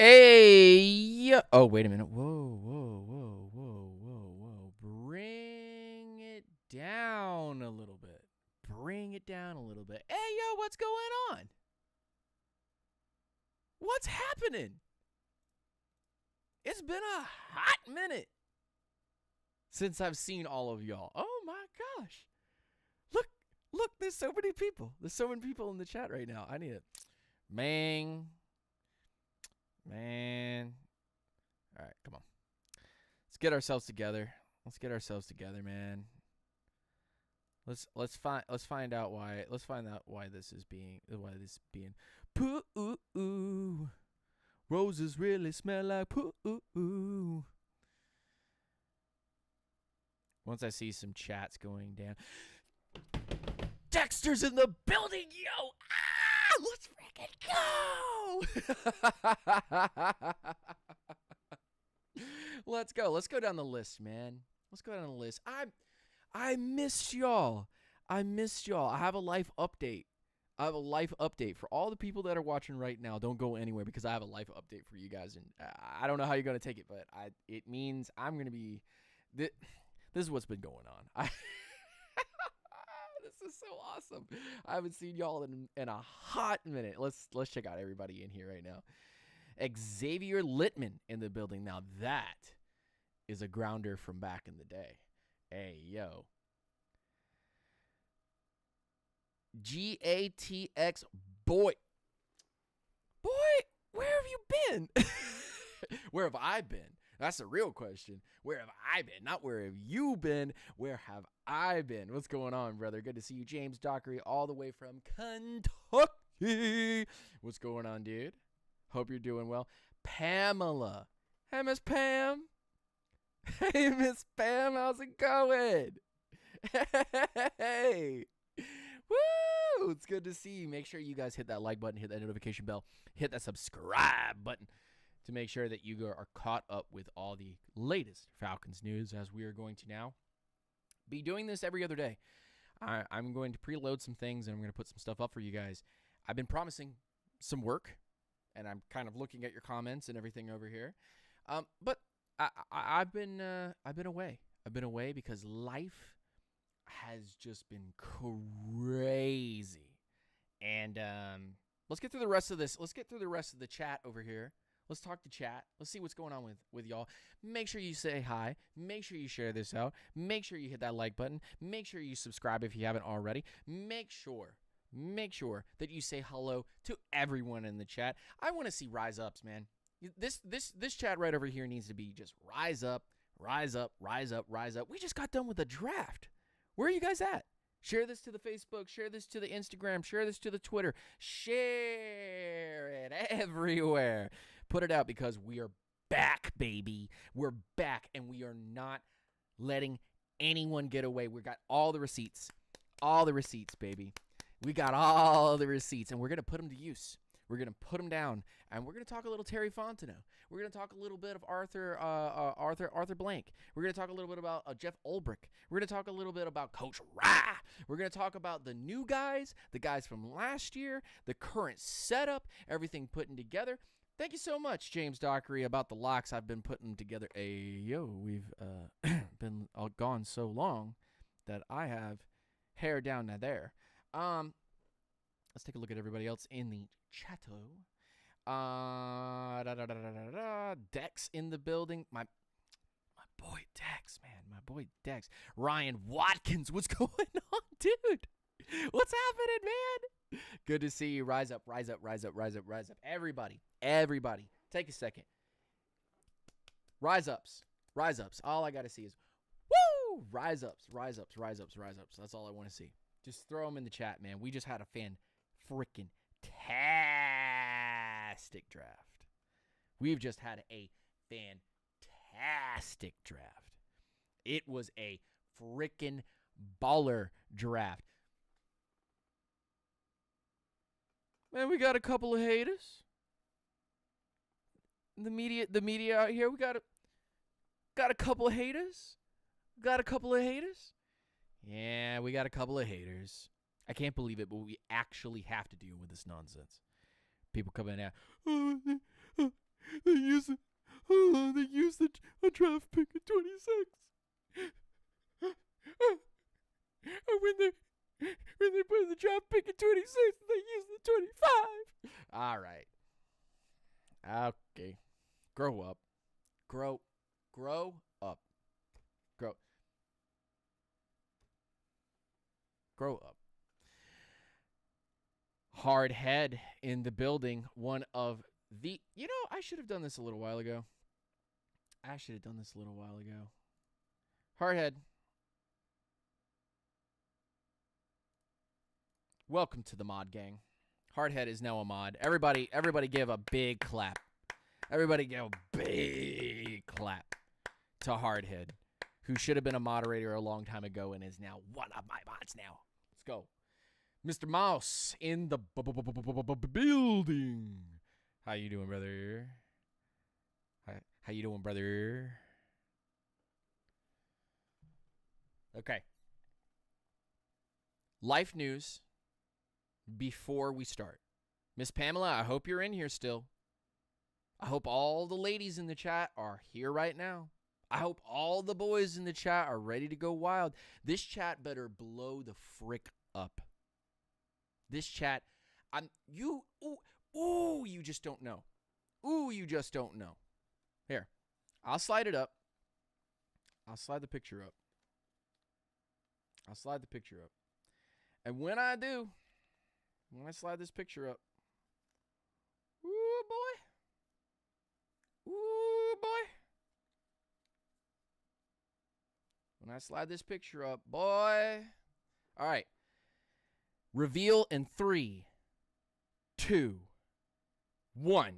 Hey, oh, wait a minute. Whoa. Bring it down a little bit. Bring it down a little bit. Hey, yo, what's going on? What's happening? It's been a hot minute since I've seen all of y'all. Oh my gosh. Look, there's so many people. There's so many people in the chat right now. I need it. Man. All right, come on. Let's get ourselves together. Man. Let's find out why this is being poo. Roses really smell like poo. Once I see some chats going down. Dexter's in the building, yo! Let's freaking go! Let's go. Let's go down the list, man. I missed y'all. I have a life update. For all the people that are watching right now. Don't go anywhere because I have a life update for you guys, and I don't know how you're gonna take it, but it means I'm gonna be. This is what's been going on. This is so awesome. I haven't seen y'all in a hot minute. Let's check out everybody in here right now. Xavier Littman in the building. Now that is a grounder from back in the day. Hey, yo. GATX boy. Where have you been? Where have I been? That's the real question. Where have I been? Not where have you been. Where have I been? What's going on, brother? Good to see you. James Dockery all the way from Kentucky. What's going on, dude? Hope you're doing well. Pamela. Hey, Miss Pam. Hey, Miss Pam. How's it going? Hey. Woo. It's good to see you. Make sure you guys hit that like button, hit that notification bell, hit that subscribe button to make sure that you are caught up with all the latest Falcons news, as we are going to now be doing this every other day. I'm going to preload some things, and I'm going to put some stuff up for you guys. I've been promising some work, and I'm kind of looking at your comments and everything over here. But I've been away. I've been away because life has just been crazy. And let's get through the rest of this. Let's get through the rest of the chat over here. Let's talk to chat. Let's see what's going on with y'all. Make sure you say hi. Make sure you share this out. Make sure you hit that like button. Make sure you subscribe if you haven't already. Make sure that you say hello to everyone in the chat. I want to see rise ups, man. This chat right over here needs to be just rise up. We just got done with the draft. Where are you guys at? Share this to the Facebook, share this to the Instagram, share this to the Twitter. Share it everywhere. Put it out because we are back, baby. We're back, and we are not letting anyone get away. We got all the receipts. All the receipts, baby. We got all the receipts, and we're going to put them to use. We're going to put them down, and we're going to talk a little Terry Fontenot. We're going to talk a little bit of Arthur Blank. We're going to talk a little bit about Jeff Ulbrich. We're going to talk a little bit about Coach Rye. We're going to talk about the new guys, the guys from last year, the current setup, everything putting together. Thank you so much, James Dockery, about the locks. I've been putting together we've been gone so long that I have hair down to there. Let's take a look at everybody else in the chatto. Dex in the building. My boy Dex, man. My boy Dex. Ryan Watkins, what's going on, dude? What's happening, man? Good to see you. Rise up. Everybody, take a second. Rise ups. All I got to see is, woo! Rise ups. That's all I want to see. Just throw them in the chat, man. We just had a freaking fantastic draft. We've just had a fantastic draft. It was a freaking baller draft. Man, we got a couple of haters. The media out here, we got a couple of haters. Yeah, we got a couple of haters. I can't believe it, but we actually have to deal with this nonsense. People coming out, They used a draft pick at 26. And when they put the draft pick at 26, they used the 25. All right. Okay. Grow up. Grow up. Grow up. Hard head in the building. One of the, I should have done this a little while ago. Hardhead. Welcome to the mod gang. Hardhead is now a mod. Everybody give a big clap. Everybody give a big clap to Hardhead, who should have been a moderator a long time ago and is now one of my mods now. Let's go. Mr. Mouse in the building. How you doing, brother? How you doing, brother? Okay. Life news before we start. Miss Pamela, I hope you're in here still. I hope all the ladies in the chat are here right now. I hope all the boys in the chat are ready to go wild. This chat better blow the frick up. This chat, you just don't know. You just don't know. Here, I'll slide it up. I'll slide the picture up. And when I slide this picture up, ooh, boy. When I slide this picture up, boy. All right. Reveal in 3, 2, 1.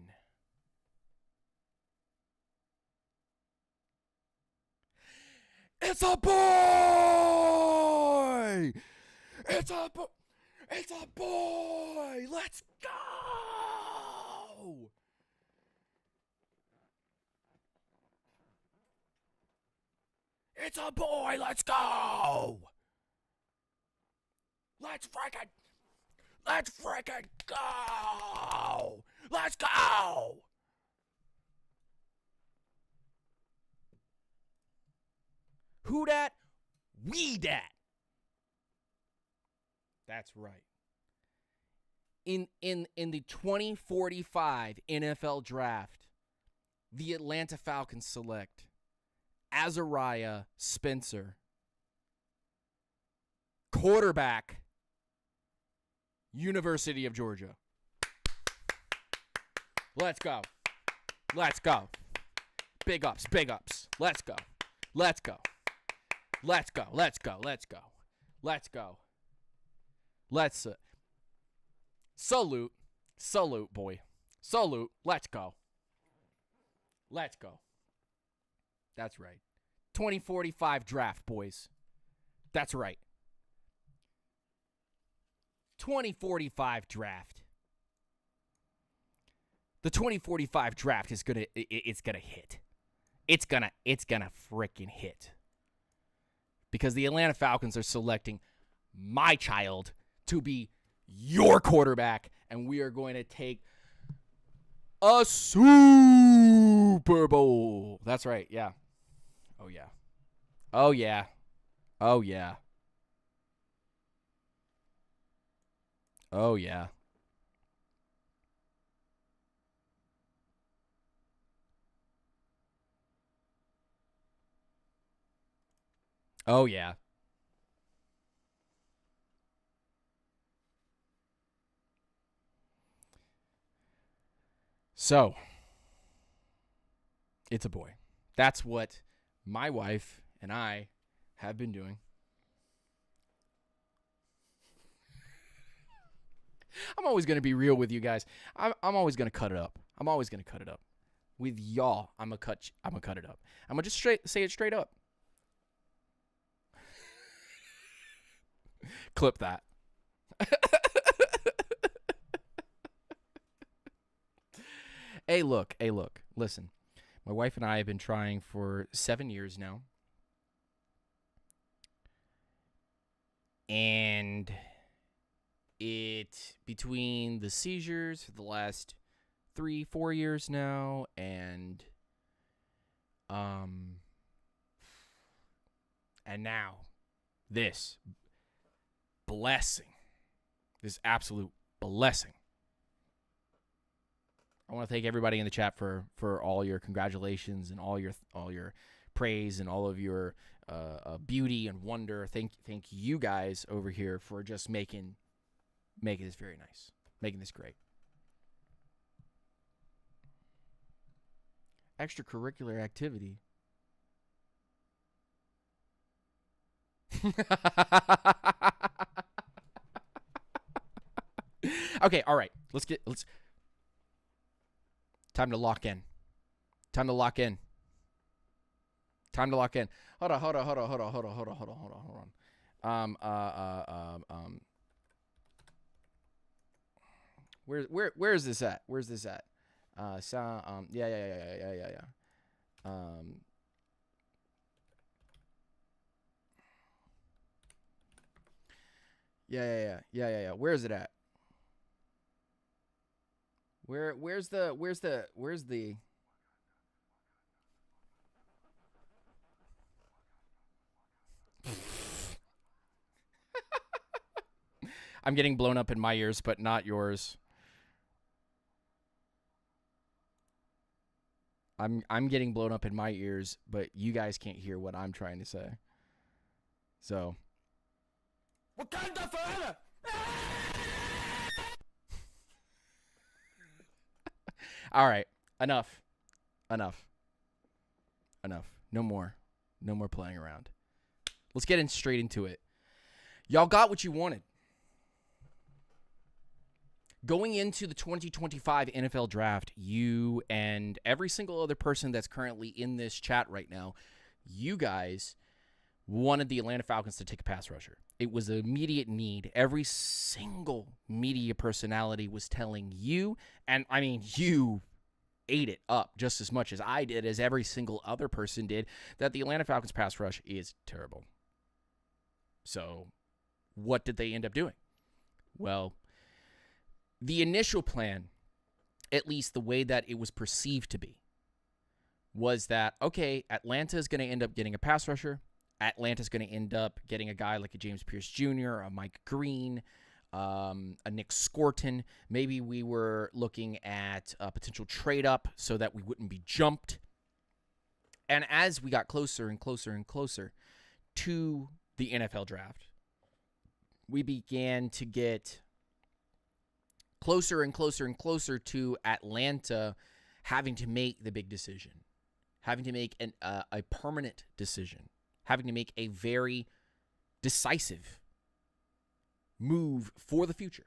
It's a boy! It's a boy! Let's go! It's a boy! Let's go! Let's freaking go! Let's go! Who dat? We dat. That's right. In the 2045 NFL draft, the Atlanta Falcons select Azariah Spencer, quarterback, University of Georgia. Let's go. Let's go. Big ups. Let's go. Let's go. Let's go. Let's go. Let's go. Let's go. Let's salute, boy. Salute. Let's go. Let's go. That's right. 2045 draft, boys. That's right. 2045 draft. The 2045 draft is gonna hit. It's gonna freaking hit. Because the Atlanta Falcons are selecting my child to be your quarterback, and we are going to take a Super Bowl. That's right, yeah. Oh, yeah. Oh, yeah. Oh, yeah. Oh, yeah. Oh, yeah. So, it's a boy. That's what my wife and I have been doing. I'm always going to be real with you guys. I'm always going to cut it up. With y'all, I'm going to cut it up. I'm going to just say it straight up. Clip that. Hey, look. Listen. My wife and I have been trying for 7 years now. And between the seizures for the last 3-4 years now, and now this blessing, this absolute blessing. I want to thank everybody in the chat for all your congratulations and all your praise and all of your beauty and wonder. Thank you guys over here for just making this very nice, making this great. Extracurricular activity. Okay, all right. Let's time to lock in. Time to lock in. Hold on. Where is this at? Where's this at? Yeah. Yeah. Where is it at? Where's the I'm getting blown up in my ears, but not yours. I'm getting blown up in my ears, but you guys can't hear what I'm trying to say. So Wakanda forever! All right. Enough. No more playing around. Let's get straight into it. Y'all got what you wanted. Going into the 2025 NFL Draft, you and every single other person that's currently in this chat right now, you guys wanted the Atlanta Falcons to take a pass rusher. It was an immediate need. Every single media personality was telling you, and I mean, you ate it up just as much as I did, as every single other person did, that the Atlanta Falcons pass rush is terrible. So what did they end up doing? Well, the initial plan, at least the way that it was perceived to be, was that, okay, Atlanta is going to end up getting a pass rusher. Atlanta's going to end up getting a guy like a James Pierce Jr., a Mike Green, a Nick Scorton. Maybe we were looking at a potential trade up so that we wouldn't be jumped. And as we got closer and closer and closer to the NFL Draft, we began to get closer and closer and closer to Atlanta having to make the big decision, having to make a permanent decision, having to make a very decisive move for the future.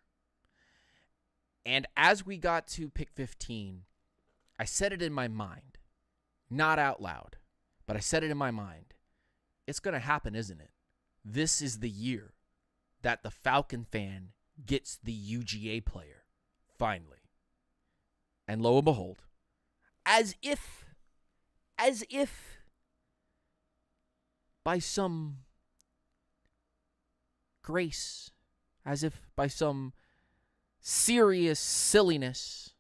And as we got to pick 15, I said it in my mind, not out loud, but I said it in my mind. It's going to happen, isn't it? This is the year that the Falcon fan gets the UGA player, finally. And lo and behold, as if by some grace, as if by some serious silliness,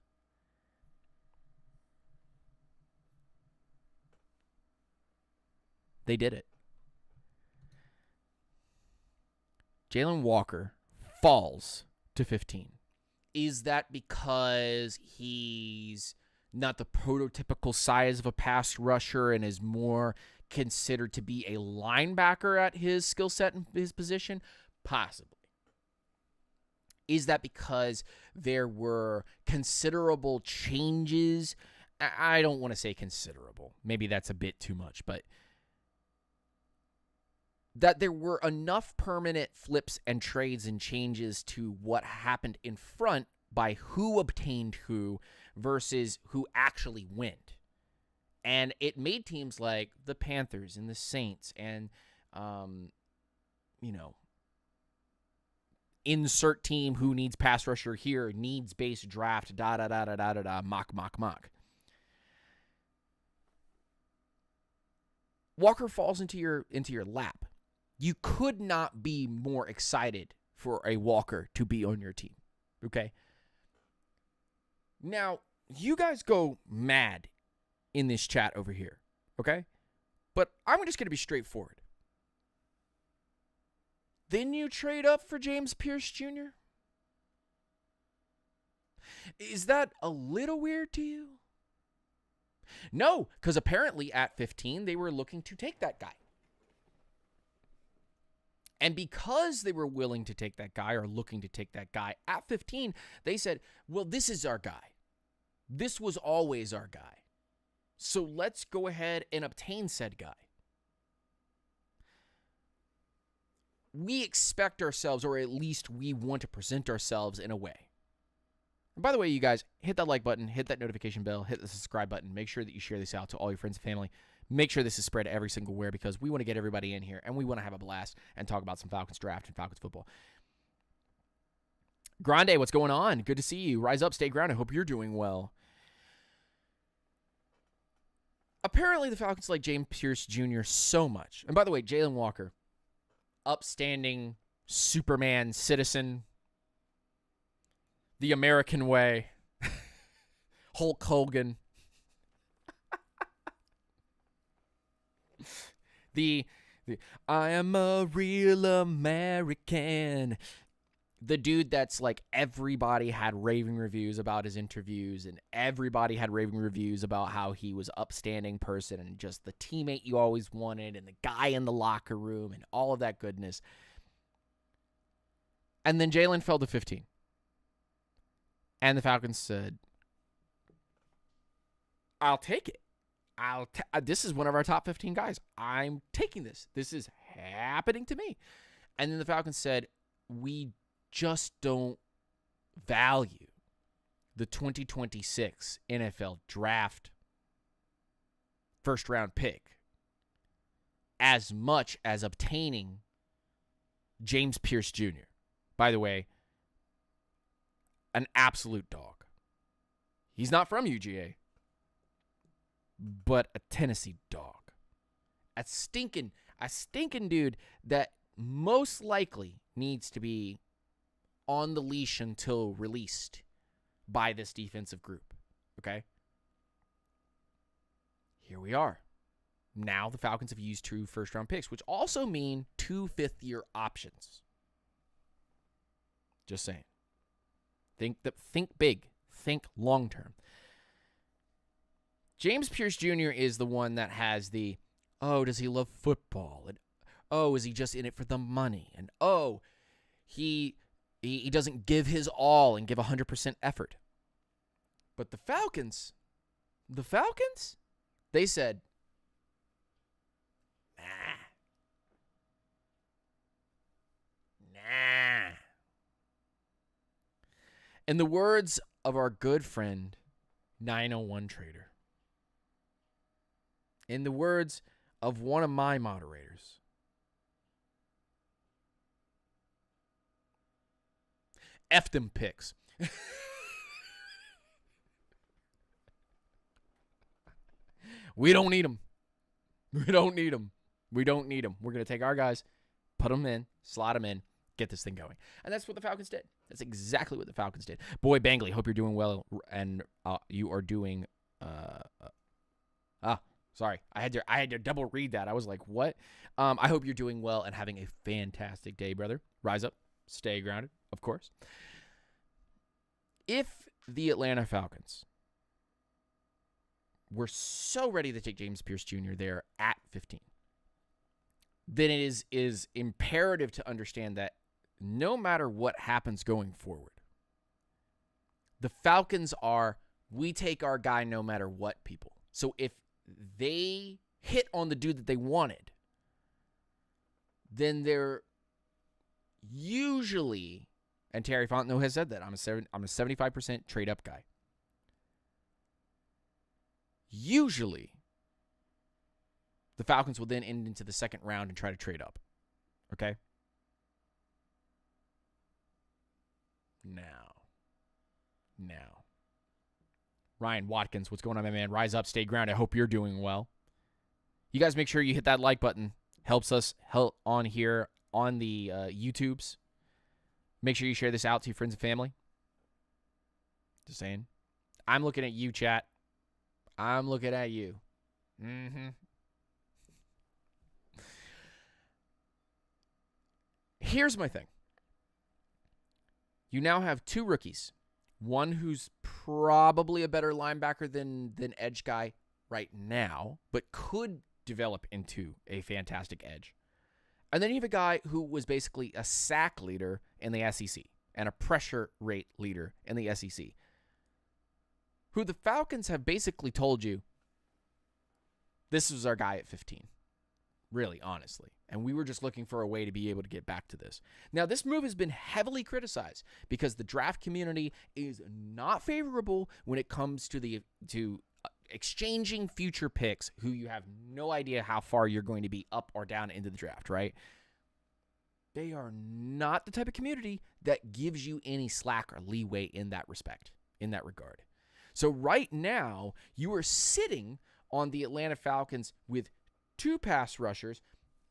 they did it. Jalen Walker falls to 15. Is that because he's not the prototypical size of a pass rusher and is more considered to be a linebacker at his skill set and his position? Possibly. Is that because there were considerable changes? I don't want to say considerable. Maybe that's a bit too much, but that there were enough permanent flips and trades and changes to what happened in front by who obtained who versus who actually went. And it made teams like the Panthers and the Saints and, insert team who needs pass rusher here, needs base draft, mock. Walker falls into your lap. You could not be more excited for a Walker to be on your team. Okay? Now, you guys go mad in this chat over here, okay? But I'm just going to be straightforward. Then you trade up for James Pierce Jr.? Is that a little weird to you? No, because apparently at 15, they were looking to take that guy. And because they were willing to take that guy or looking to take that guy at 15, they said, well, this is our guy. This was always our guy. So let's go ahead and obtain said guy. We expect ourselves, or at least we want to present ourselves in a way. And by the way, you guys, hit that like button, hit that notification bell, hit the subscribe button. Make sure that you share this out to all your friends and family. Make sure this is spread every single where, because we want to get everybody in here and we want to have a blast and talk about some Falcons draft and Falcons football. Grande, what's going on? Good to see you. Rise up, stay grounded. I hope you're doing well. Apparently, the Falcons like James Pierce Jr. so much. And by the way, Jalen Walker, upstanding Superman citizen, the American way, Hulk Hogan, the I am a real American. The dude that's like everybody had raving reviews about his interviews, and everybody had raving reviews about how he was upstanding person and just the teammate you always wanted and the guy in the locker room and all of that goodness. And then Jalen fell to 15. And the Falcons said, I'll take it. This is one of our top 15 guys. I'm taking this. This is happening to me. And then the Falcons said, we just don't value the 2026 NFL draft first round pick as much as obtaining James Pierce Jr. By the way, an absolute dog. He's not from UGA, but a Tennessee dog. A stinking dude that most likely needs to be on the leash until released by this defensive group. Okay? Here we are. Now the Falcons have used 2 first-round picks, which also mean 2 fifth-year options. Just saying. Think big. Think long-term. James Pierce Jr. is the one that has the, oh, does he love football? And, oh, is he just in it for the money? And, oh, he doesn't give his all and give 100% effort. But the Falcons, they said, nah. In the words of our good friend, 901 Trader, in the words of one of my moderators, F them picks. We don't need them. We don't need them. We're going to take our guys, put them in, slot them in, get this thing going. And that's what the Falcons did. That's exactly what the Falcons did. Boy, Bangley, hope you're doing well, and you are doing sorry. I had to double read that. I was like, what? I hope you're doing well and having a fantastic day, brother. Rise up, stay grounded, of course. If the Atlanta Falcons were so ready to take James Pierce Jr. there at 15, then it is imperative to understand that no matter what happens going forward, the Falcons are, we take our guy no matter what, people. So if they hit on the dude that they wanted, then they're usually, and Terry Fontenot has said that, I'm a 75% trade up guy. Usually, the Falcons will then end into the second round and try to trade up. Okay? Now. Ryan Watkins, what's going on, my man? Rise up, stay grounded. I hope you're doing well. You guys make sure you hit that like button. Helps us help on here on the YouTubes. Make sure you share this out to your friends and family. Just saying. I'm looking at you, chat. I'm looking at you. Mm-hmm. Here's my thing. You now have two rookies. One who's probably a better linebacker than edge guy right now, but could develop into a fantastic edge. And then you have a guy who was basically a sack leader in the SEC and a pressure rate leader in the SEC, who the Falcons have basically told you, this was our guy at 15. Really, honestly. And we were just looking for a way to be able to get back to this. Now, this move has been heavily criticized because the draft community is not favorable when it comes to exchanging future picks who you have no idea how far you're going to be up or down into the draft, right? They are not the type of community that gives you any slack or leeway in that respect, in that regard. So right now, you are sitting on the Atlanta Falcons with two pass rushers.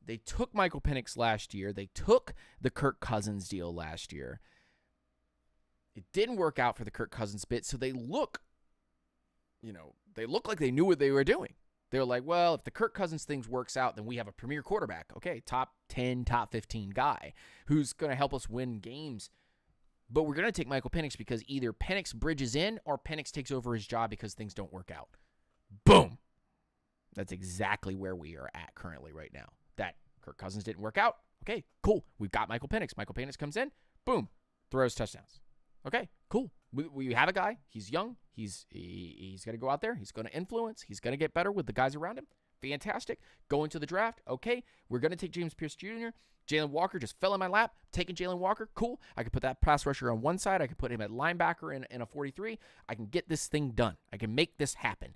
They took Michael Penix last year. They took the Kirk Cousins deal last year. It didn't work out for the Kirk Cousins bit, so they look like they knew what they were doing. They were like, well, if the Kirk Cousins things works out, then we have a premier quarterback. Okay, top 10, top 15 guy who's going to help us win games. But we're going to take Michael Penix because either Penix bridges in or Penix takes over his job because things don't work out. Boom. That's exactly where we are at currently right now. That Kirk Cousins didn't work out. Okay, cool. We've got Michael Penix. Michael Penix comes in. Boom. Throws touchdowns. Okay, cool. We have a guy. He's young. He's going to go out there. He's going to influence. He's going to get better with the guys around him. Fantastic. Going to the draft. Okay, we're going to take James Pierce Jr. Jalen Walker just fell in my lap. Taking Jalen Walker. Cool. I can put that pass rusher on one side. I can put him at linebacker in a 43. I can get this thing done. I can make this happen.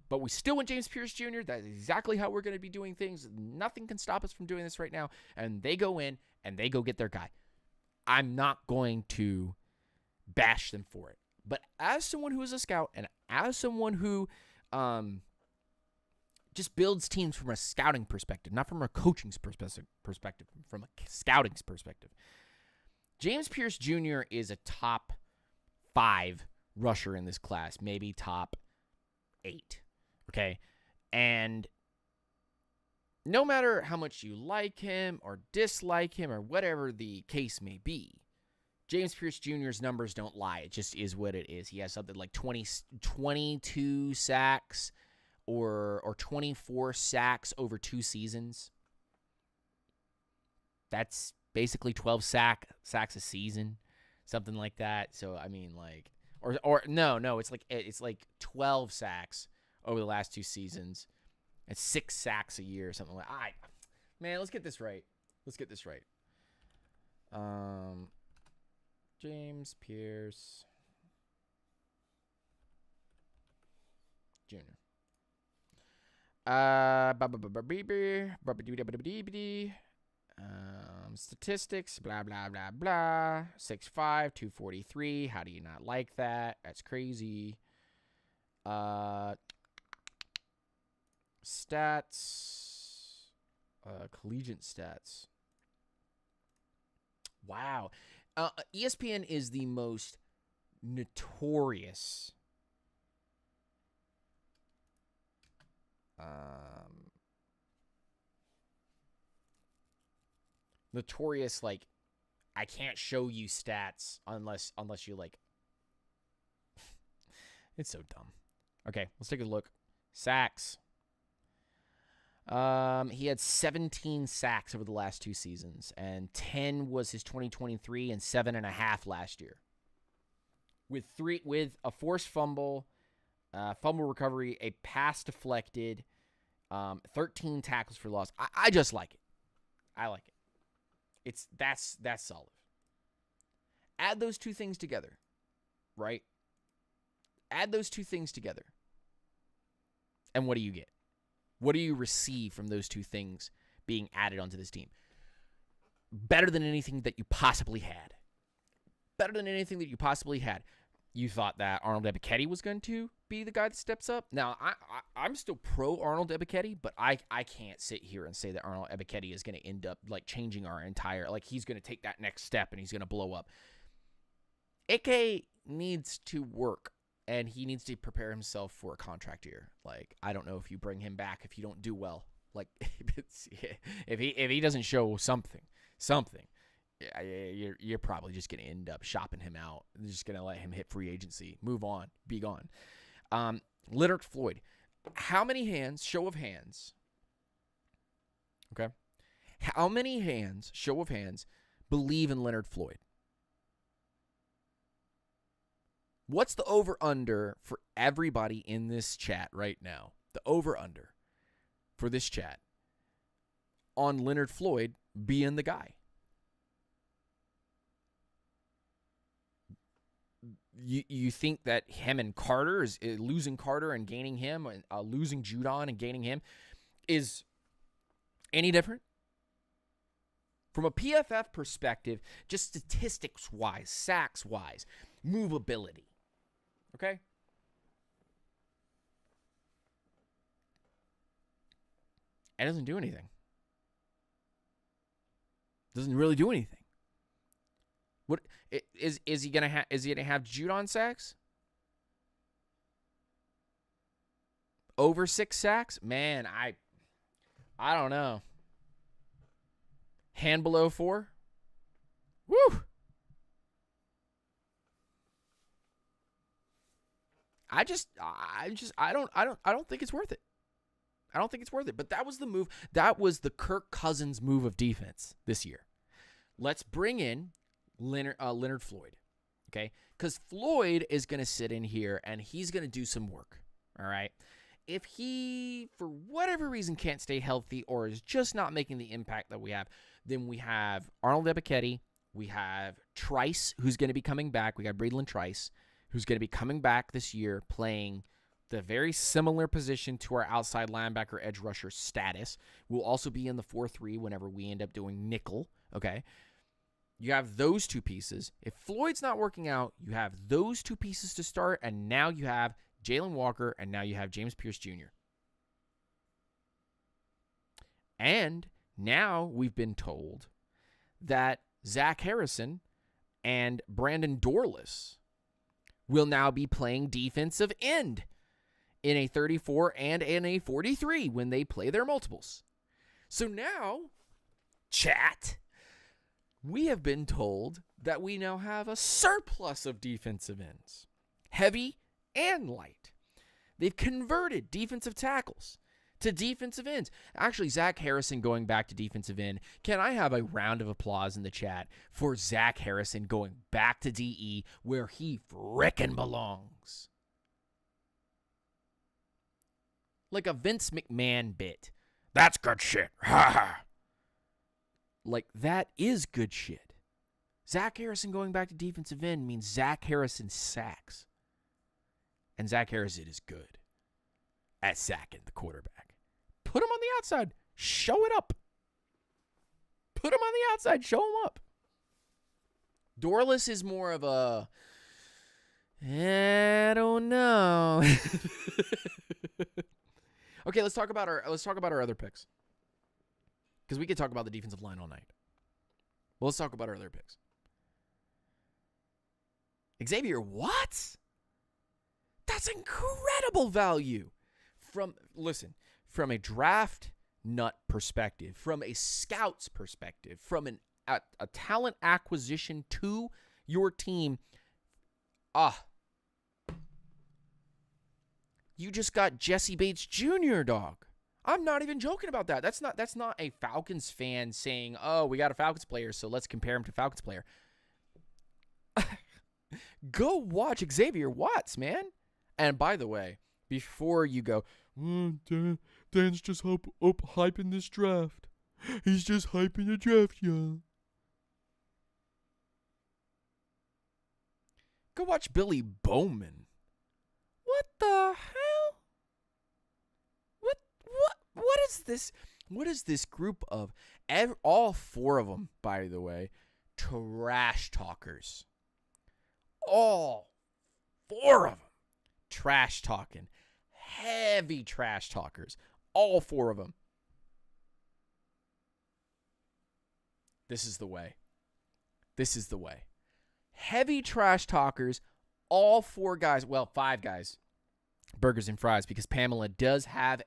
But we still want James Pierce Jr. That's exactly how we're going to be doing things. Nothing can stop us from doing this right now. And they go in and they go get their guy. I'm not going to bash them for it. But as someone who is a scout and as someone who just builds teams from a scouting perspective, not from a coaching perspective, from a scouting perspective, James Pierce Jr. is a top 5 rusher in this class, maybe top 8. Okay, and no matter how much you like him or dislike him or whatever the case may be, James Pierce Jr.'s numbers don't lie. It just is what it is. He has something like 22 sacks or 24 sacks over 2 seasons. That's basically 12 sacks a season, something like that. So I mean, like, or no, it's like 12 sacks over the last 2 seasons. It's 6 sacks a year or something like that. Man, let's get this right. James Pierce Jr. Statistics, blah, blah, blah, blah. 6'5", 243. How do you not like that? That's crazy. Stats. Collegiate stats. Wow. ESPN is the most notorious like, I can't show you stats unless you like. It's so dumb. Okay, let's take a look. Sacks. He had 17 sacks over the last 2 seasons, and 10 was his 2023 and 7.5 last year. With a forced fumble, fumble recovery, a pass deflected, 13 tackles for loss. I just like it. I like it. That's solid. Add those 2 things together, right? Add those 2 things together. And what do you get? What do you receive from those 2 things being added onto this team? Better than anything that you possibly had. You thought that Arnold Ebiketie was going to be the guy that steps up. Now, I'm still pro Arnold Ebiketie, but I can't sit here and say that Arnold Ebiketie is going to end up like changing our entire, like he's going to take that next step and he's going to blow up. Ike needs to work and he needs to prepare himself for a contract year. Like, I don't know if you bring him back if you don't do well. Like, if he doesn't show something, you're probably just going to end up shopping him out. You're just going to let him hit free agency, move on, be gone. Leonard Floyd, how many hands, show of hands, okay? How many hands, show of hands, believe in Leonard Floyd? What's the over-under for everybody in this chat right now? The over-under for this chat on Leonard Floyd being the guy. You think that him and Carter is losing Carter and gaining him, and losing Judon and gaining him is any different? From a PFF perspective, just statistics-wise, sacks-wise, movability, okay? It doesn't do anything. Doesn't really do anything. What is he gonna have? Is he gonna have Judon sacks? Over 6 sacks? Man, I don't know. Hand below 4? Woo! I don't think it's worth it. I don't think it's worth it. But that was the move. That was the Kirk Cousins move of defense this year. Let's bring in Leonard Floyd, okay? Because Floyd is going to sit in here and he's going to do some work, all right? If he, for whatever reason, can't stay healthy or is just not making the impact that we have, then we have Arnold Ebiketie, we have Trice, who's going to be coming back. We got Breedlin Trice, who's going to be coming back this year, playing the very similar position to our outside linebacker edge rusher status. Will also be in the 4-3 whenever we end up doing nickel, okay? You have those two pieces. If Floyd's not working out, you have those two pieces to start, and now you have Jalen Walker, and now you have James Pierce Jr. And now we've been told that Zach Harrison and Brandon Dorless will now be playing defensive end in a 34 and in a 43 when they play their multiples. So now, chat, we have been told that we now have a surplus of defensive ends, heavy and light. They've converted defensive tackles to defensive ends. Actually, Zach Harrison going back to defensive end. Can I have a round of applause in the chat for Zach Harrison going back to DE where he frickin' belongs? Like a Vince McMahon bit. That's good shit. Ha ha. Like, that is good shit. Zach Harrison going back to defensive end means Zach Harrison sacks. And Zach Harrison is good at sacking the quarterback. Put him on the outside. Show it up. Put him on the outside. Show him up. Dorless is more of a, I don't know. Okay, let's talk about our other picks. Because we could talk about the defensive line all night. Well, let's talk about our other picks. Xavier, what? That's incredible value. From a draft nut perspective, from a scout's perspective, from a talent acquisition to your team, you just got Jesse Bates Jr., dog. I'm not even joking about that. That's not a Falcons fan saying, "Oh, we got a Falcons player, so let's compare him to Falcons player." Go watch Xavier Watts, man. And by the way, before you go, Dan's just hyping this draft. He's just hyping the draft, y'all. Go watch Billy Bowman. What the hell? What is this? What is this group of, all 4 of them, by the way, trash talkers. All 4 of them. Trash talking. Heavy trash talkers. All 4 of them. This is the way. This is the way. Heavy trash talkers all 4 guys, well, 5 guys, burgers and fries, because Pamela does have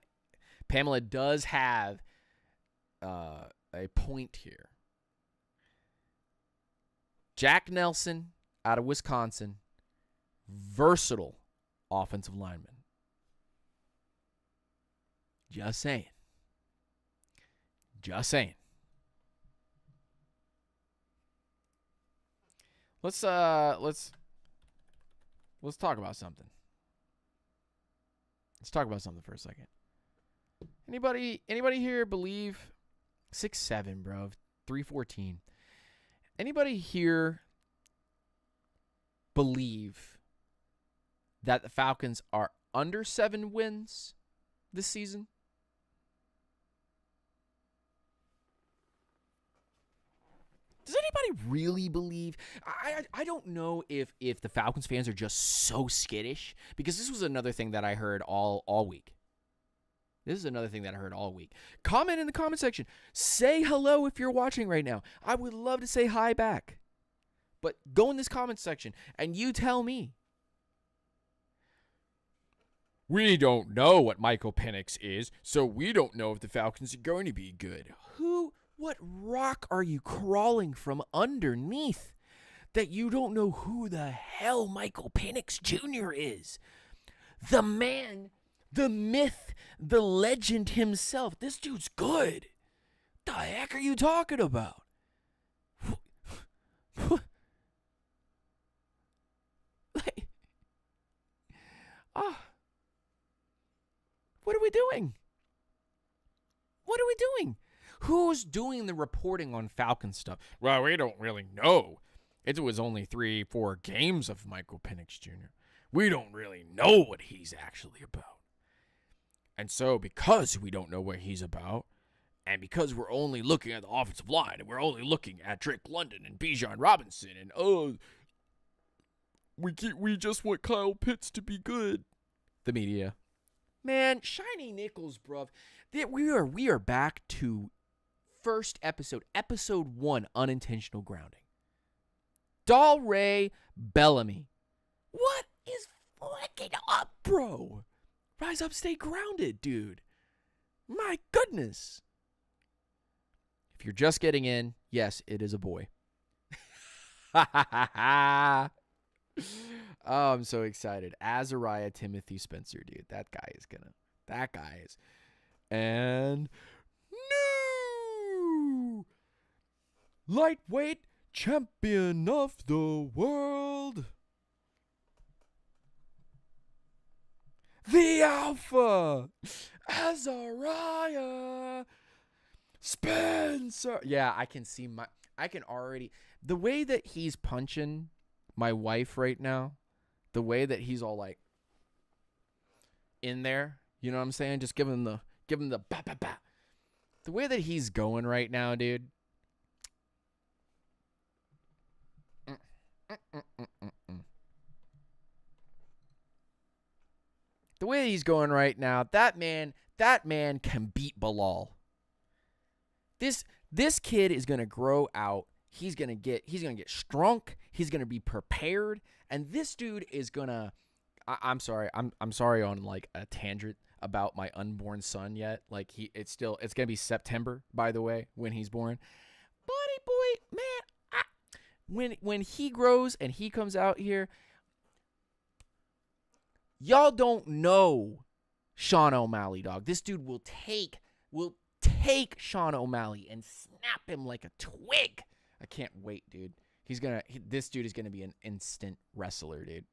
a point here. Jack Nelson out of Wisconsin, versatile offensive lineman. Just saying. Just saying. Let's talk about something. Let's talk about something for a second. Anybody here believe 6'7", bro, 314? Anybody here believe that the Falcons are under 7 wins this season? Does anybody really believe? I don't know if the Falcons fans are just so skittish, because this was another thing that I heard all week. This is another thing that I heard all week. Comment in the comment section. Say hello if you're watching right now. I would love to say hi back. But go in this comment section and you tell me. We don't know what Michael Penix is, so we don't know if the Falcons are going to be good. What rock are you crawling from underneath that you don't know who the hell Michael Penix Jr. is? The man, the myth, the legend himself. This dude's good. The heck are you talking about? What are we doing? What are we doing? Who's doing the reporting on Falcon stuff? Well, we don't really know. It was only 3-4 games of Michael Penix Jr. We don't really know what he's actually about. And so because we don't know what he's about, and because we're only looking at the offensive line, and we're only looking at Drake London and Bijan Robinson, and we just want Kyle Pitts to be good. The media. Man, shiny nickels, bruv. We are back to first episode 1, Unintentional Grounding. Dalray Bellamy. What is fucking up, bro? Rise up, stay grounded, dude. My goodness. If you're just getting in, yes, it is a boy. Oh, I'm so excited. Azariah Timothy Spencer, dude. That guy is. And new lightweight champion of the world, the Alpha, Azariah Spencer. Yeah, I can already, the way that he's punching my wife right now, the way that he's all like in there, you know what I'm saying? Just give him the ba ba ba. The way that he's going right now, dude. The way he's going right now, that man can beat Bilal. This kid is gonna grow out. He's gonna get strong. He's gonna be prepared, and this dude is gonna. I'm sorry on like a tangent about my unborn son yet. Like it's gonna be September, by the way, when he's born. Buddy boy, man, when he grows and he comes out here, y'all don't know Sean O'Malley, dog. This dude will take Sean O'Malley and snap him like a twig. I can't wait, dude. This dude is gonna be an instant wrestler, dude.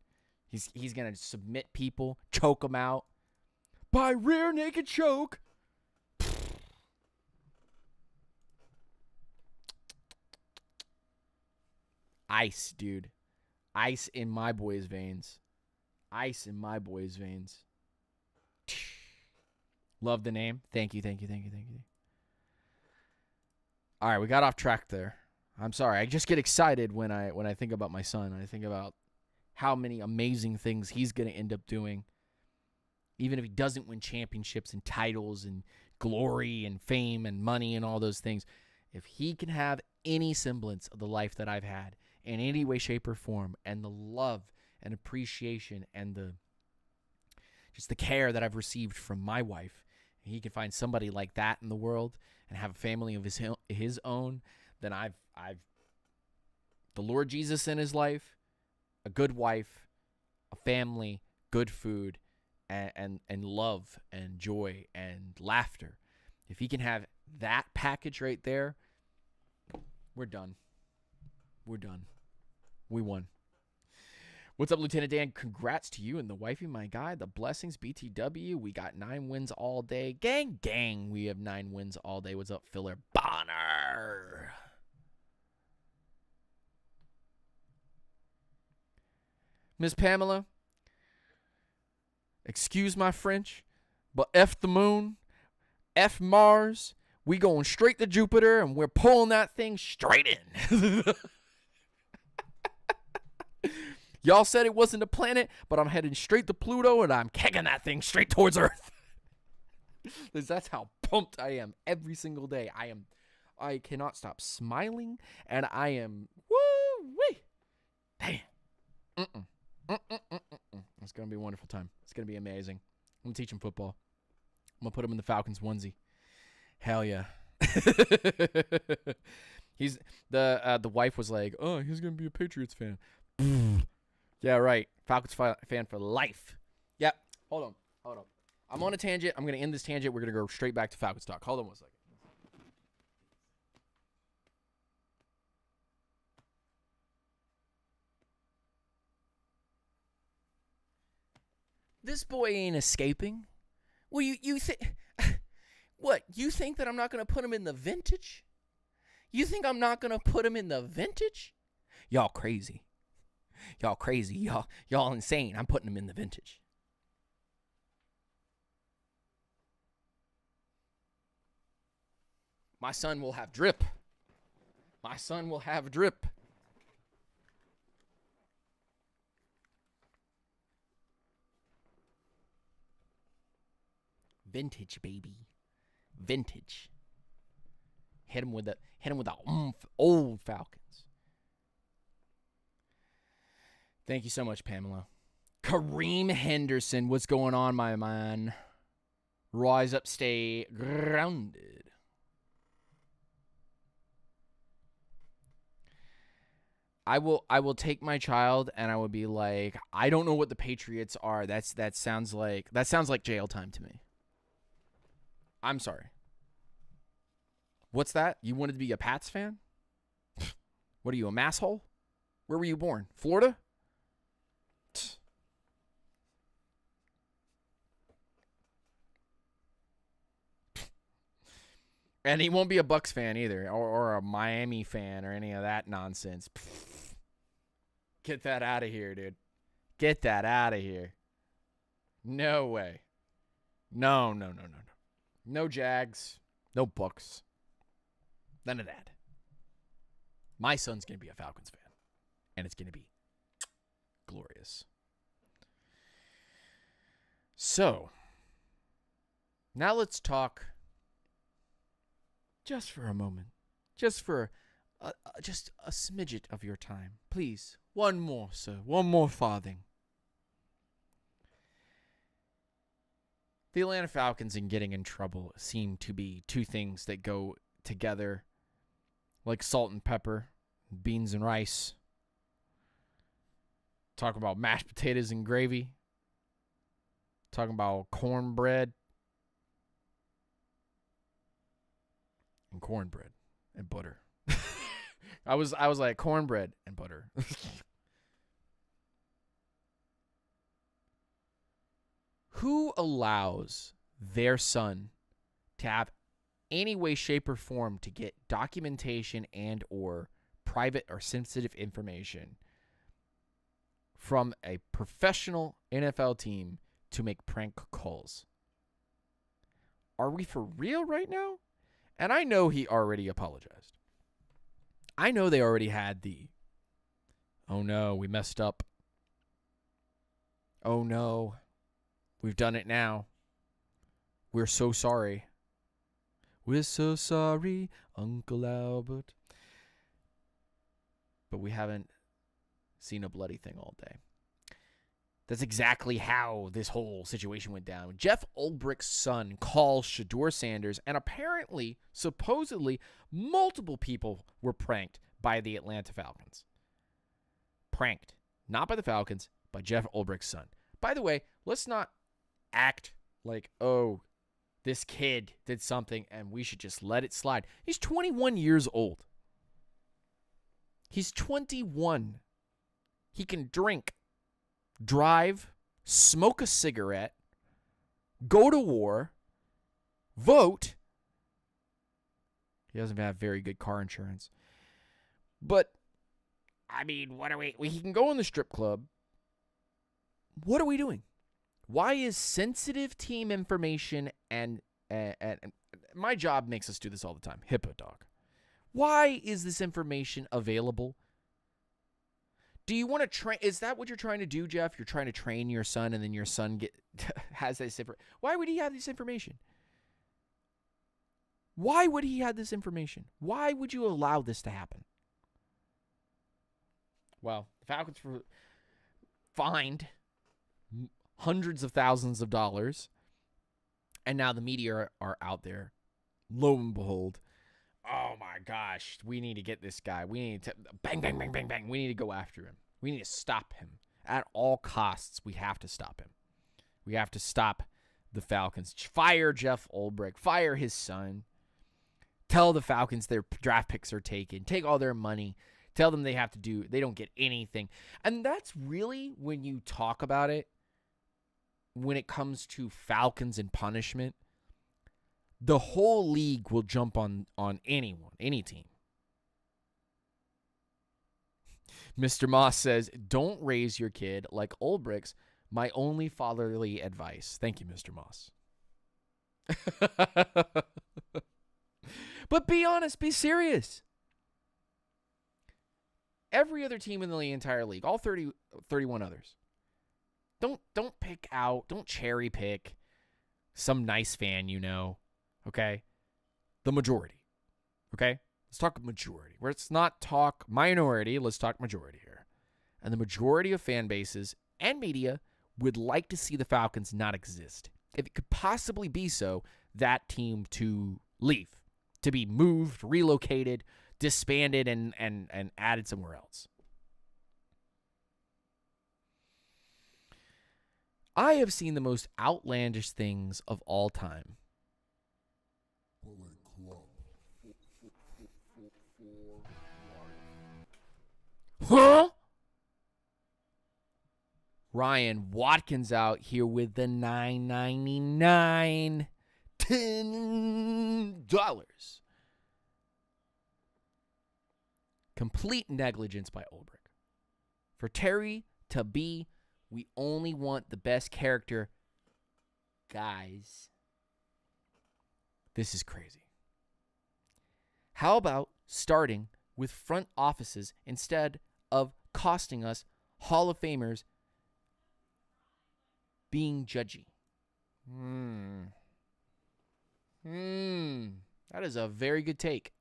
He's gonna submit people, choke them out by rear naked choke. Ice, dude. Ice in my boy's veins. Ice in my boy's veins. Love the name. Thank you. All right, we got off track there. I'm sorry. I just get excited when I think about my son. I think about how many amazing things he's going to end up doing. Even if he doesn't win championships and titles and glory and fame and money and all those things, if he can have any semblance of the life that I've had in any way, shape, or form, and the love and appreciation and the care that I've received from my wife, and he can find somebody like that in the world and have a family of his own, then I've the Lord Jesus in his life, a good wife, a family, good food, and love and joy and laughter. If he can have that package right there, we're done. We're done. We won. What's up, Lieutenant Dan? Congrats to you and the wifey, my guy. The blessings, BTW. We got 9 wins all day. Gang, gang. We have 9 wins all day. What's up, Filler Bonner? Miss Pamela, excuse my French, but F the moon, F Mars, we going straight to Jupiter, and we're pulling that thing straight in. Y'all said it wasn't a planet, but I'm heading straight to Pluto, and I'm kicking that thing straight towards Earth. That's how pumped I am every single day. I cannot stop smiling, and I am, woo-wee. Damn. It's going to be a wonderful time. It's going to be amazing. I'm going to teach him football. I'm going to put him in the Falcons onesie. Hell yeah. He's the wife was like, oh, he's going to be a Patriots fan. Yeah, right. Falcons fan for life. Yep. Hold on. I'm on a tangent. I'm going to end this tangent. We're going to go straight back to Falcons talk. Hold on 1 second. This boy ain't escaping. Well, you think what? You think that I'm not going to put him in the vintage? You think I'm not going to put him in the vintage? Y'all crazy. Y'all insane. I'm putting him in the vintage. My son will have drip. Vintage, baby. Vintage. Hit him with the old Falcons. Thank you so much, Pamela. Kareem Henderson, what's going on, my man? Rise up, stay grounded. I will take my child and I will be like, I don't know what the Patriots are. That sounds like jail time to me. I'm sorry. What's that? You wanted to be a Pats fan? What are you, a masshole? Where were you born? Florida? And he won't be a Bucks fan either, or a Miami fan, or any of that nonsense. Get that out of here, dude. Get that out of here. No way. No. No Jags. No Bucks. None of that. My son's going to be a Falcons fan. And it's going to be glorious. So, now let's talk just for a moment. Just for just a smidget of your time. Please. One more, sir. One more farthing. The Atlanta Falcons and getting in trouble seem to be two things that go together like salt and pepper, beans and rice. Talk about mashed potatoes and gravy. Talking about cornbread. And cornbread and butter. I was like cornbread and butter. Who allows their son to have any way, shape, or form to get documentation and or private or sensitive information from a professional NFL team to make prank calls? Are we for real right now? And I know he already apologized. I know they already had the, oh no, we messed up. Oh no, we've done it now. We're so sorry. We're so sorry, Uncle Albert. But we haven't seen a bloody thing all day. That's exactly how this whole situation went down. Jeff Ulbricht's son calls Shedeur Sanders, and apparently, supposedly, multiple people were pranked by the Atlanta Falcons. Pranked. Not by the Falcons, by Jeff Ulbricht's son. By the way, let's not act like, oh, this kid did something and we should just let it slide. He's 21 years old. He's 21. He can drink, drive, smoke a cigarette, go to war, vote. He doesn't have very good car insurance. But, I mean, what are we? He can go in the strip club. What are we doing? Why is sensitive team information and my job makes us do this all the time, HIPAA dog. Why is this information available? Do you want to train? Is that what you're trying to do, Jeff? You're trying to train your son, and then your son has this information. Why would he have this information? Why would he have this information? Why would you allow this to happen? Well, the Falcons were fined hundreds of thousands of dollars, and now the media are out there. Lo and behold, oh my gosh, we need to get this guy. We need to bang, bang, bang, bang, bang. We need to go after him. We need to stop him. At all costs, we have to stop him. We have to stop the Falcons. Fire Jeff Ulbricht. Fire his son. Tell the Falcons their draft picks are taken. Take all their money. Tell them they don't get anything. And that's really, when you talk about it, when it comes to Falcons and punishment, the whole league will jump on anyone, any team. Mr. Moss says, don't raise your kid like Ulbricht's. My only fatherly advice. Thank you, Mr. Moss. But be honest, be serious. Every other team in the entire league, all 31 others, don't pick out, don't cherry pick some nice fan, okay? The majority, okay? Let's talk majority. Let's not talk minority, let's talk majority here. And the majority of fan bases and media would like to see the Falcons not exist. If it could possibly be so, that team to leave, to be moved, relocated, disbanded, and added somewhere else. I have seen the most outlandish things of all time. Huh? Ryan Watkins out here with the $9.99. $10. Complete negligence by Ulbricht. For Terry to be, we only want the best character. Guys, this is crazy. How about starting with front offices instead of costing us Hall of Famers being judgy? That is a very good take.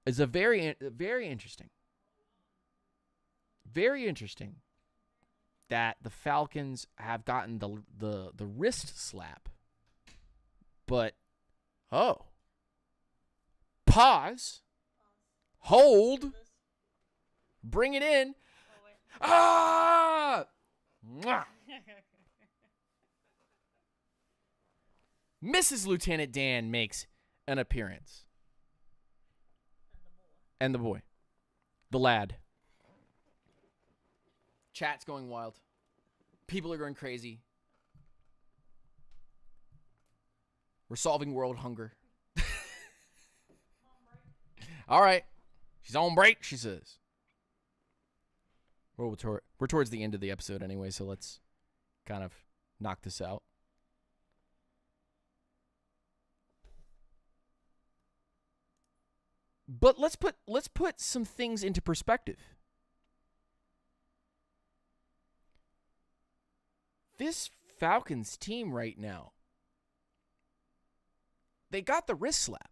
It's a very interesting. Very interesting that the Falcons have gotten the wrist slap. But, pause, hold, bring it in. Ah! Mrs. Lieutenant Dan makes an appearance. And the boy. The lad. Chat's going wild. People are going crazy. We're solving world hunger. All right. She's on break, she says. We're towards the end of the episode anyway, so let's kind of knock this out. But let's put some things into perspective. This Falcons team right now, they got the wrist slap.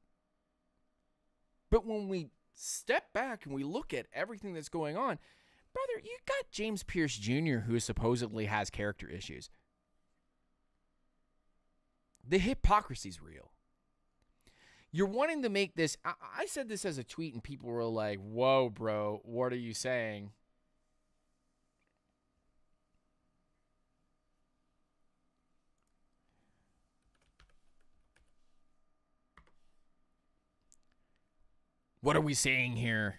But when we step back and we look at everything that's going on, brother, you got James Pierce Jr., who supposedly has character issues. The hypocrisy's real. You're wanting to make this. I said this as a tweet, and people were like, whoa, bro, what are you saying? What are we saying here?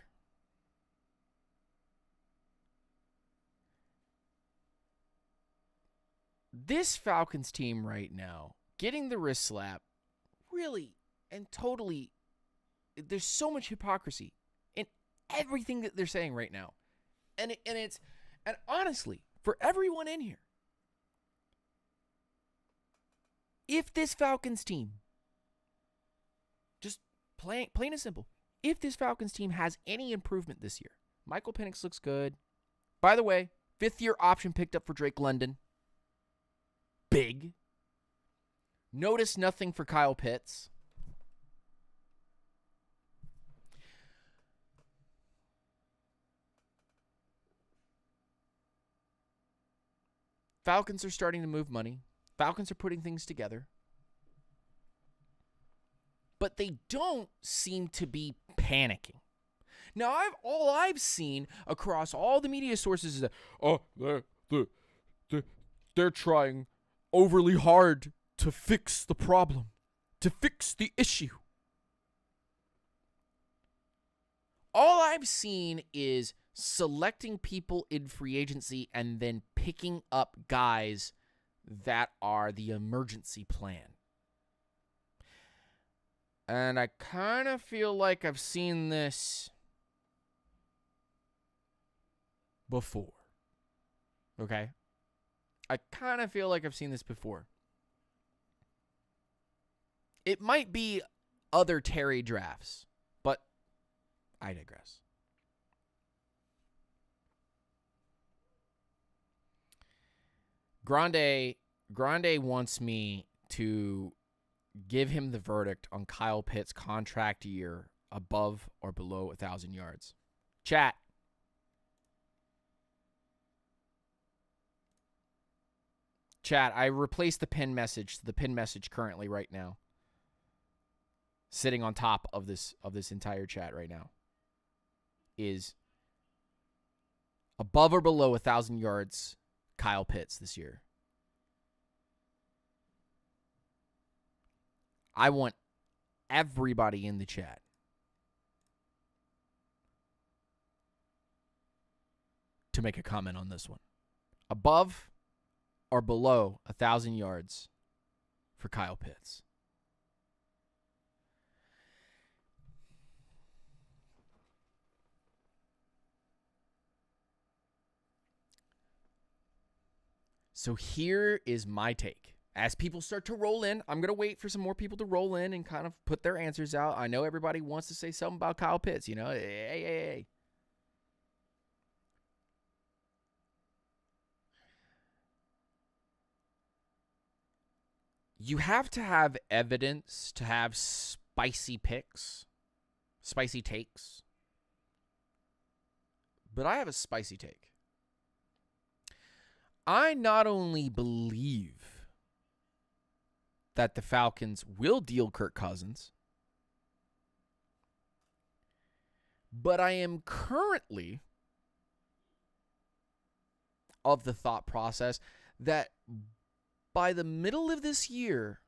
This Falcons team right now, getting the wrist slap, really and totally, there's so much hypocrisy in everything that they're saying right now. And honestly, for everyone in here, if this Falcons team, just plain and simple, if this Falcons team has any improvement this year, Michael Penix looks good. By the way, 5th-year option picked up for Drake London. Big. Notice nothing for Kyle Pitts. Falcons are starting to move money. Falcons are putting things together. But they don't seem to be panicking. Now, all I've seen across all the media sources is that, they're trying overly hard to fix the problem, to fix the issue. All I've seen is selecting people in free agency and then picking up guys that are the emergency plan. And I kind of feel like I've seen this before. Okay? I kind of feel like I've seen this before. It might be other Terry drafts, but I digress. Grande wants me to give him the verdict on Kyle Pitts' contract year above or below 1,000 yards. Chat. I replaced the pin message to the pin message currently right now. Sitting on top of this entire chat right now is above or below 1,000 yards Kyle Pitts this year. I want everybody in the chat to make a comment on this one. Above or below 1,000 yards for Kyle Pitts. So here is my take. As people start to roll in, I'm going to wait for some more people to roll in and kind of put their answers out. I know everybody wants to say something about Kyle Pitts, you know. Hey. You have to have evidence to have spicy picks, spicy takes. But I have a spicy take. I not only believe that the Falcons will deal Kirk Cousins, but I am currently of the thought process that by the middle of this year,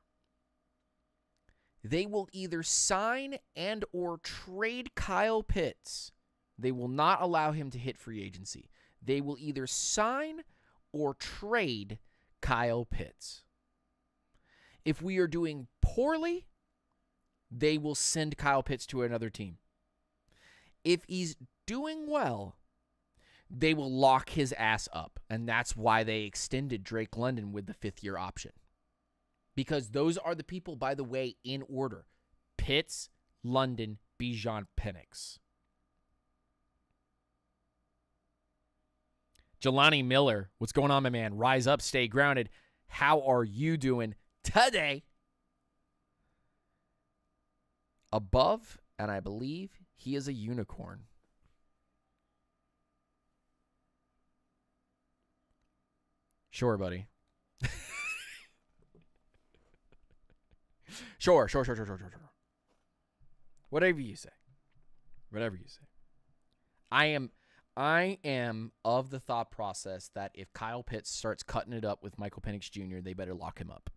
they will either sign and or trade Kyle Pitts. They will not allow him to hit free agency. They will either sign or trade Kyle Pitts. If we are doing poorly, they will send Kyle Pitts to another team. If he's doing well, they will lock his ass up. And that's why they extended Drake London with the 5th-year option. Because those are the people, by the way, in order. Pitts, London, Bijan, Penix. Jelani Miller, what's going on, my man? Rise up, stay grounded. How are you doing today? Above, and I believe he is a unicorn. Sure, buddy. Sure. Whatever you say. I am of the thought process that if Kyle Pitts starts cutting it up with Michael Penix Jr., they better lock him up.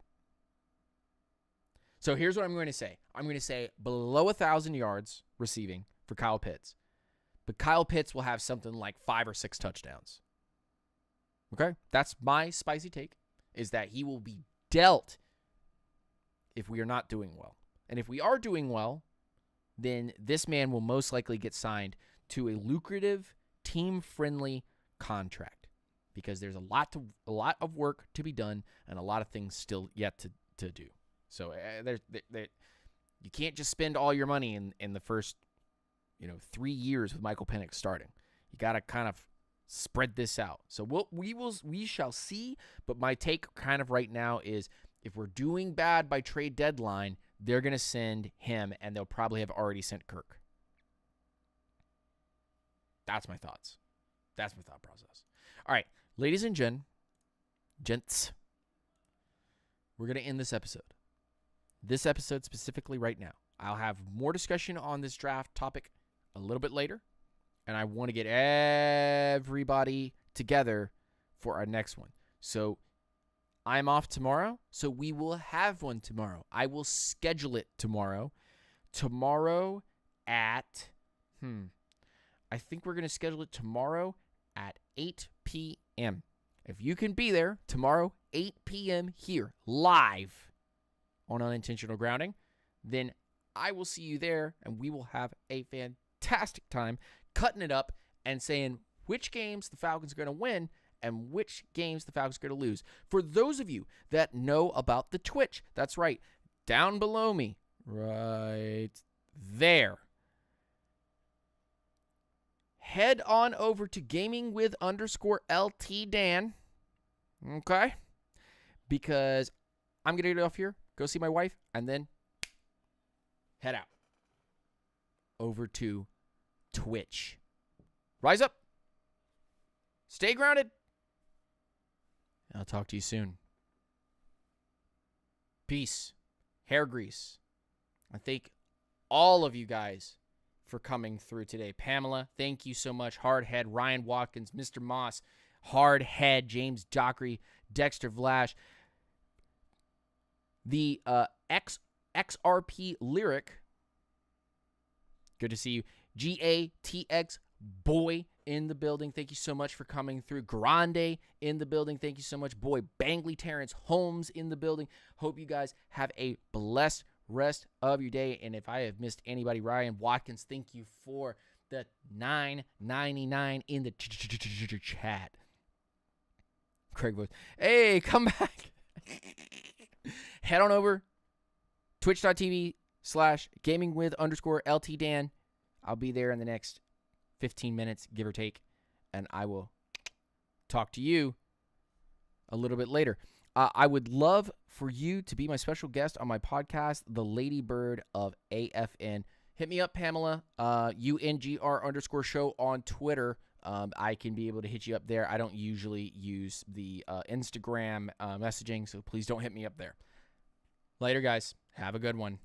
So here's what I'm going to say. I'm going to say below 1,000 yards receiving for Kyle Pitts. But Kyle Pitts will have something like 5 or 6 touchdowns. Okay? That's my spicy take, is that he will be dealt if we are not doing well. And if we are doing well, then this man will most likely get signed to a lucrative, team-friendly contract, because there's a lot of work to be done and a lot of things still yet to do. So you can't just spend all your money in the first 3 years with Michael Penix starting. You got to kind of spread this out. So we shall see. But my take kind of right now is, if we're doing bad by trade deadline, they're going to send him, and they'll probably have already sent Kirk. That's my thoughts. That's my thought process. All right, ladies and gents, we're going to end this episode. This episode specifically right now. I'll have more discussion on this draft topic a little bit later, and I want to get everybody together for our next one. So I'm off tomorrow, so we will have one tomorrow. I will schedule it tomorrow. Tomorrow at, I think we're going to schedule it tomorrow at 8 p.m. If you can be there tomorrow, 8 p.m. here, live on Unintentional Grounding, then I will see you there, and we will have a fantastic time cutting it up and saying which games the Falcons are going to win and which games the Falcons are going to lose. For those of you that know about the Twitch, that's right, down below me, right there, head on over to gamingwith_LTDan, okay? Because I'm going to get off here, go see my wife, and then head out over to Twitch. Rise up. Stay grounded. I'll talk to you soon. Peace. Hair grease. I thank all of you guys for coming through today. Pamela, thank you so much. Hardhead, Ryan Watkins, Mr. Moss, Hardhead, James Dockery, Dexter Vlash, the XRP Lyric. Good to see you. GATX Boy in the building. Thank you so much for coming through. Grande in the building. Thank you so much. Boy Bangley, Terrence Holmes in the building. Hope you guys have a blessed rest of your day. And if I have missed anybody, Ryan Watkins, thank you for the $9.99 in the chat. Craig Voice, hey, come back. Head on over twitch.tv/gamingwith_LTDan. I'll be there in the next 15 minutes, give or take, and I will talk to you a little bit later. I would love for you to be my special guest on my podcast, The Lady Bird of AFN. Hit me up, Pamela, UNGR_show on Twitter. I can be able to hit you up there. I don't usually use the Instagram messaging, so please don't hit me up there. Later, guys. Have a good one.